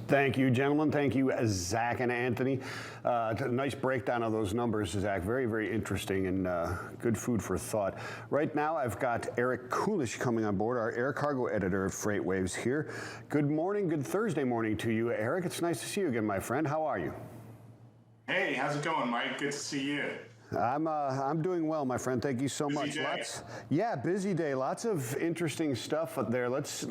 Thank you, gentlemen. Thank you, Zach and Anthony. Nice breakdown of those numbers, Zach. Very, very interesting and good food for thought. Right now, I've got Eric Kulisch coming on board, our air cargo editor at FreightWaves here. Good morning, good Thursday morning to you, Eric. It's nice to see you again, my friend. How are you? Hey, how's it going, Mike? Good to see you. I'm doing well, my friend. Thank you so much. Busy day. Lots of interesting stuff up there. Let's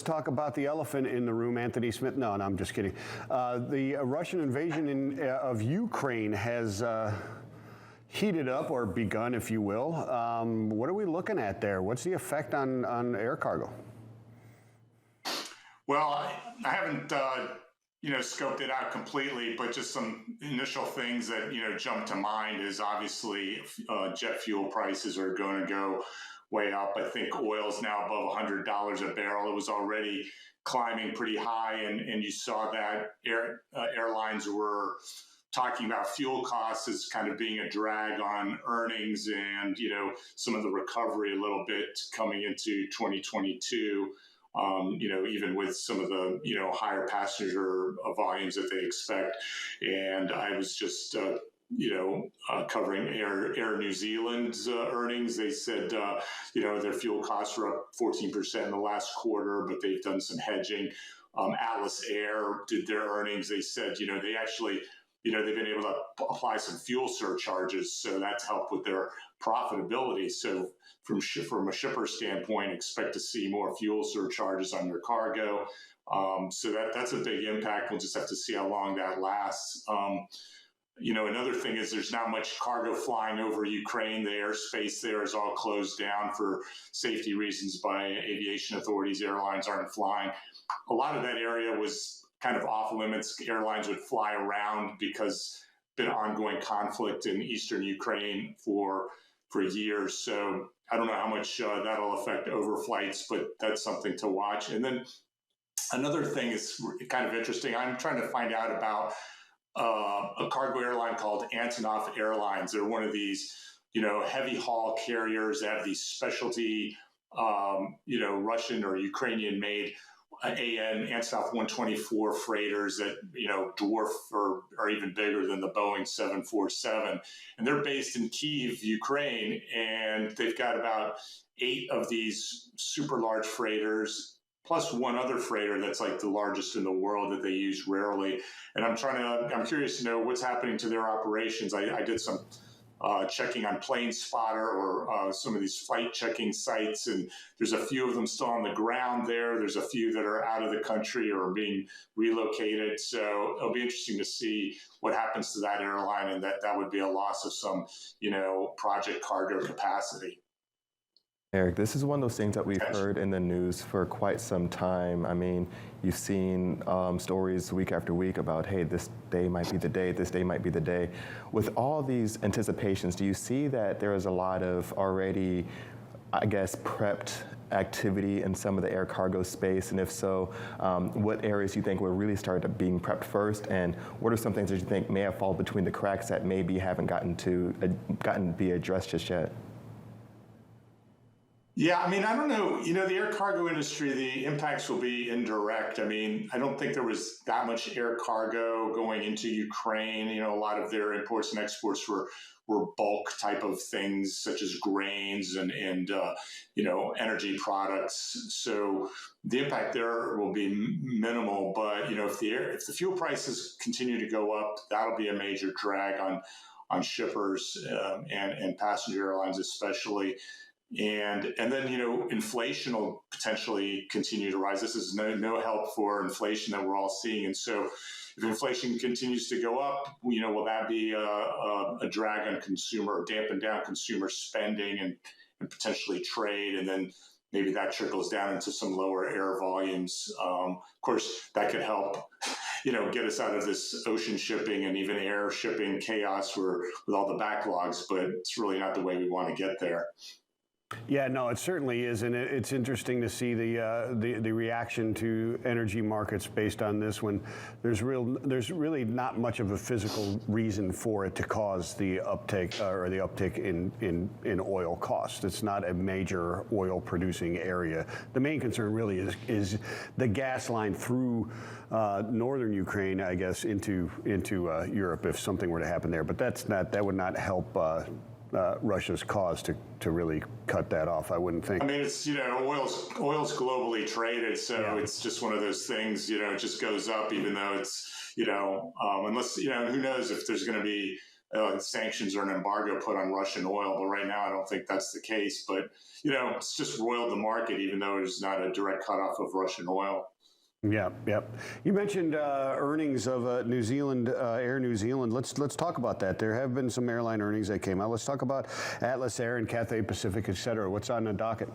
talk about the elephant in the room, Anthony Smith. No, I'm just kidding. The Russian invasion of Ukraine has heated up or begun, if you will. What are we looking at there? What's the effect on air cargo? Well, I haven't scoped it out completely, but just some initial things that, jump to mind is obviously jet fuel prices are going to go way up. I think oil's now above $100 a barrel. It was already climbing pretty high, and you saw that airlines were talking about fuel costs as kind of being a drag on earnings and, some of the recovery a little bit coming into 2022. Even with some of the, higher passenger volumes that they expect. And I was just, covering Air New Zealand's earnings. They said, their fuel costs were up 14% in the last quarter, but they've done some hedging. Atlas Air did their earnings. They said, they actually, they've been able to apply some fuel surcharges. So that's helped with their profitability. So from a shipper standpoint, expect to see more fuel surcharges on your cargo. So that's a big impact. We'll just have to see how long that lasts. Another thing is there's not much cargo flying over Ukraine. The airspace there is all closed down for safety reasons by aviation authorities. Airlines aren't flying. A lot of that area was kind of off limits. Airlines would fly around because been ongoing conflict in eastern Ukraine for years. So I don't know how much that'll affect overflights, but that's something to watch. And then another thing is kind of interesting. I'm trying to find out about a cargo airline called Antonov Airlines. They're one of these, heavy haul carriers that have these specialty, Russian or Ukrainian made Antonov 124 freighters that, dwarf or are even bigger than the Boeing 747. And they're based in Kyiv, Ukraine, and they've got about 8 of these super large freighters, plus one other freighter that's like the largest in the world that they use rarely. And I'm curious to know what's happening to their operations. I did some checking on Plane Spotter or some of these flight checking sites, and there's a few of them still on the ground there. There's a few that are out of the country or being relocated. So it'll be interesting to see what happens to that airline, and that would be a loss of some, project cargo capacity. Eric, this is one of those things that we've heard in the news for quite some time. I mean, you've seen stories week after week about, hey, this day might be the day, this day might be the day. With all these anticipations, do you see that there is a lot of already, prepped activity in some of the air cargo space? And if so, what areas do you think will really start being prepped first? And what are some things that you think may have fallen between the cracks that maybe haven't gotten to be addressed just yet? Yeah, I don't know. The air cargo industry, the impacts will be indirect. I don't think there was that much air cargo going into Ukraine. A lot of their imports and exports were bulk type of things, such as grains and energy products. So the impact there will be minimal. But if the fuel prices continue to go up, that'll be a major drag on shippers and passenger airlines especially. And then, inflation will potentially continue to rise. This is no help for inflation that we're all seeing. And so if inflation continues to go up, will that be a drag on consumer or dampen down consumer spending and potentially trade? And then maybe that trickles down into some lower air volumes. Of course, that could help, get us out of this ocean shipping and even air shipping chaos with all the backlogs, but it's really not the way we want to get there. Yeah, no, it certainly is, and it's interesting to see the reaction to energy markets based on this. When there's really not much of a physical reason for it to cause the uptake or the uptick in oil costs. It's not a major oil producing area. The main concern really is the gas line through northern Ukraine, I guess, into Europe if something were to happen there. But that would not help. Russia's cause to really cut that off, I wouldn't think. I mean, it's, oil's globally traded, so it's just one of those things, it just goes up, even though it's, unless, who knows if there's going to be sanctions or an embargo put on Russian oil. But right now, I don't think that's the case. But, it's just roiled the market, even though there's not a direct cutoff of Russian oil. Yeah. You mentioned earnings of New Zealand, Air New Zealand. Let's talk about that. There have been some airline earnings that came out. Let's talk about Atlas Air and Cathay Pacific, et cetera. What's on the docket?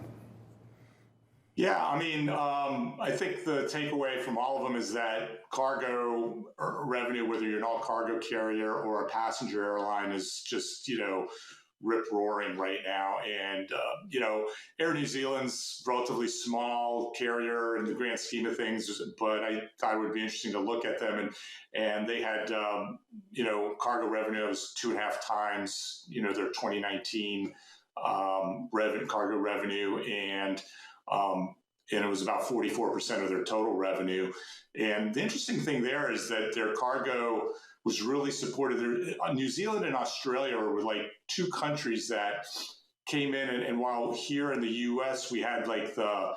Yeah, I mean, I think the takeaway from all of them is that cargo revenue, whether you're an all-cargo carrier or a passenger airline, is just, rip-roaring right now. And, Air New Zealand's relatively small carrier in the grand scheme of things, but I thought it would be interesting to look at them. And they had, cargo revenue was 2.5 times, their 2019 cargo revenue. And it was about 44% of their total revenue. And the interesting thing there is that their cargo was really supported. New Zealand and Australia were like two countries that came in, and while here in the U.S. we had like the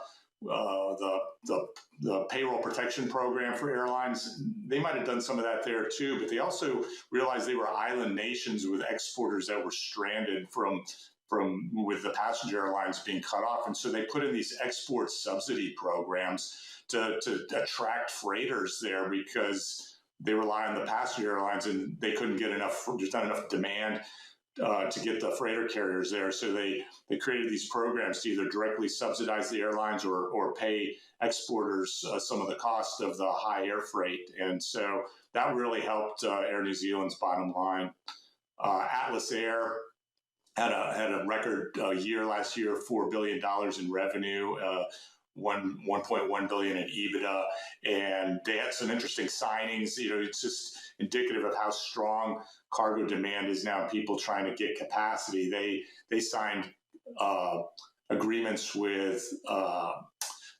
payroll protection program for airlines, they might have done some of that there too. But they also realized they were island nations with exporters that were stranded from with the passenger airlines being cut off, and so they put in these export subsidy programs to attract freighters there, because they rely on the passenger airlines and they couldn't get enough. There's not enough demand to get the freighter carriers there. So they created these programs to either directly subsidize the airlines or pay exporters some of the cost of the high air freight. And so that really helped Air New Zealand's bottom line. Atlas Air had a record year last year, $4 billion in revenue, 1.1 billion in EBITDA, and they had some interesting signings. It's just indicative of how strong cargo demand is now. People trying to get capacity. They signed agreements with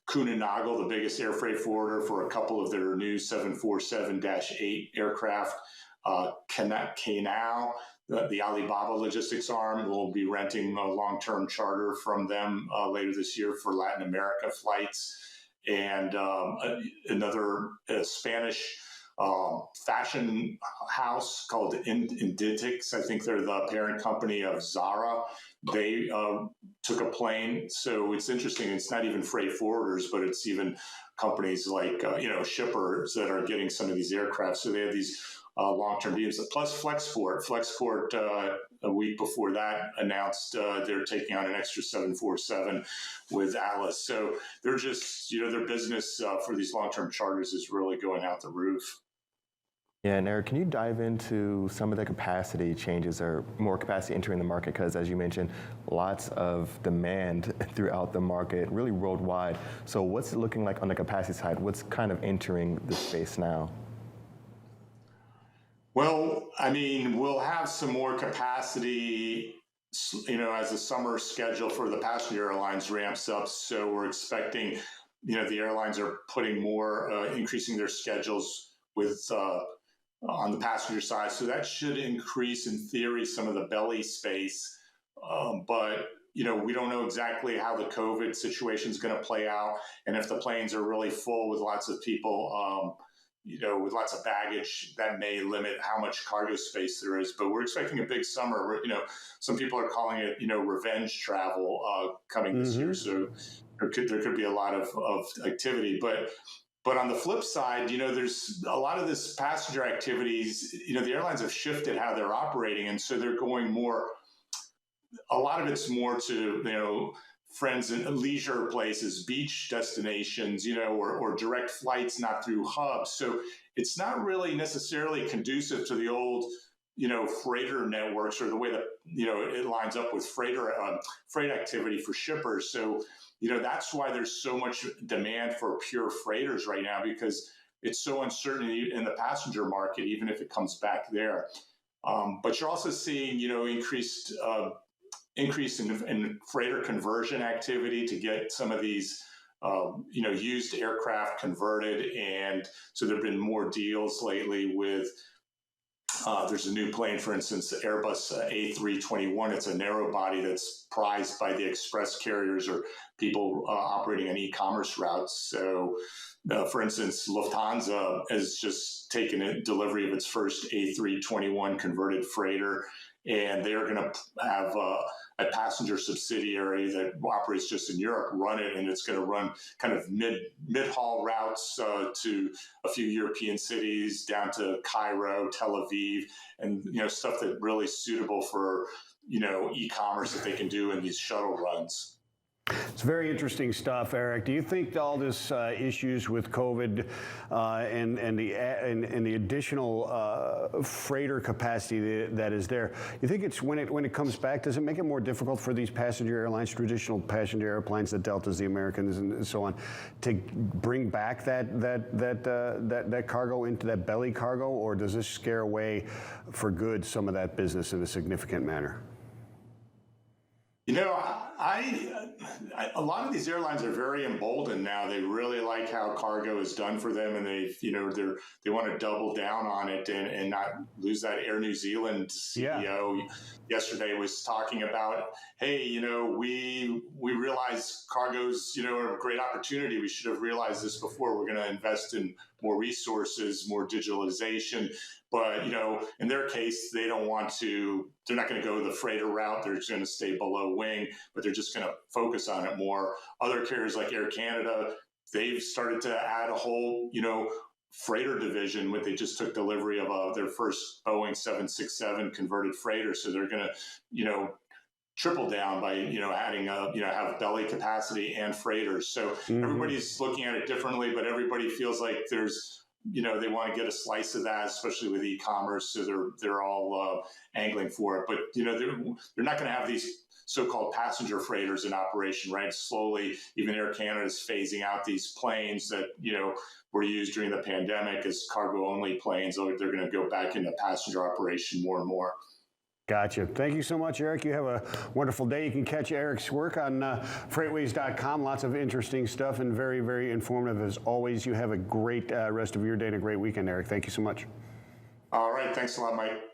Kulisch, the biggest air freight forwarder, for a couple of their new 747-8 aircraft. Canal, the Alibaba logistics arm, will be renting a long-term charter from them later this year for Latin America flights. And another Spanish fashion house called Inditex, I think they're the parent company of Zara. They took a plane. So it's interesting. It's not even freight forwarders, but it's even companies like, shippers that are getting some of these aircraft. So they have these long-term deals, plus Flexport. Flexport, a week before that, announced they're taking on an extra 747 with Atlas. So they're just, their business for these long-term charters is really going out the roof. Yeah, and Eric, can you dive into some of the capacity changes or more capacity entering the market? Because as you mentioned, lots of demand throughout the market, really worldwide. So what's it looking like on the capacity side? What's kind of entering the space now? Well, I mean, we'll have some more capacity, as the summer schedule for the passenger airlines ramps up. So we're expecting, the airlines are putting more, increasing their schedules with on the passenger side. So that should increase, in theory, some of the belly space. But we don't know exactly how the COVID situation is going to play out, and if the planes are really full with lots of people. With lots of baggage, that may limit how much cargo space there is. But we're expecting a big summer. Some people are calling it, revenge travel coming this year. So there could be a lot of activity. But on the flip side, there's a lot of this passenger activities. The airlines have shifted how they're operating, and so they're going more. A lot of it's more to friends and leisure places, beach destinations, or direct flights, not through hubs. So it's not really necessarily conducive to the old, freighter networks or the way that it lines up with freight activity for shippers. So, that's why there's so much demand for pure freighters right now, because it's so uncertain in the passenger market, even if it comes back there. But you're also seeing, increase in freighter conversion activity to get some of these used aircraft converted. And so there have been more deals lately with, there's a new plane, for instance, the Airbus A321. It's a narrow body that's prized by the express carriers or people operating on e-commerce routes. So, for instance, Lufthansa has just taken a delivery of its first A321 converted freighter, and they are going to have a passenger subsidiary that operates just in Europe run it, and it's going to run kind of mid-haul routes to a few European cities, down to Cairo, Tel Aviv, and stuff that really suitable for e-commerce that they can do in these shuttle runs. It's very interesting stuff, Eric. Do you think all this issues with COVID and the additional freighter capacity that is there, you think it's when it comes back, does it make it more difficult for these passenger airlines, traditional passenger airplanes, the Deltas, the Americans, and so on, to bring back that cargo into that belly cargo, or does this scare away for good some of that business in a significant manner? A lot of these airlines are very emboldened now. They really like how cargo is done for them, and they want to double down on it and not lose that. Air New Zealand CEO yesterday was talking about, hey, we realize cargo's a great opportunity. We should have realized this before. We're going to invest in more resources, more digitalization. But, in their case, they're not going to go the freighter route. They're just going to stay below wing, but they're just going to focus on it more. Other carriers like Air Canada, they've started to add a whole, freighter division. They just took delivery of their first Boeing 767 converted freighter. So they're going to, triple down by, adding have belly capacity and freighters. So everybody's looking at it differently, but everybody feels like there's, they want to get a slice of that, especially with e-commerce. So they're all angling for it. But they're not going to have these so-called passenger freighters in operation, right? Slowly, even Air Canada is phasing out these planes that were used during the pandemic as cargo-only planes. They're going to go back into passenger operation more and more. Gotcha. Thank you so much, Eric. You have a wonderful day. You can catch Eric's work on FreightWaves.com. Lots of interesting stuff and very, very informative as always. You have a great rest of your day and a great weekend, Eric. Thank you so much. All right. Thanks a lot, Mike.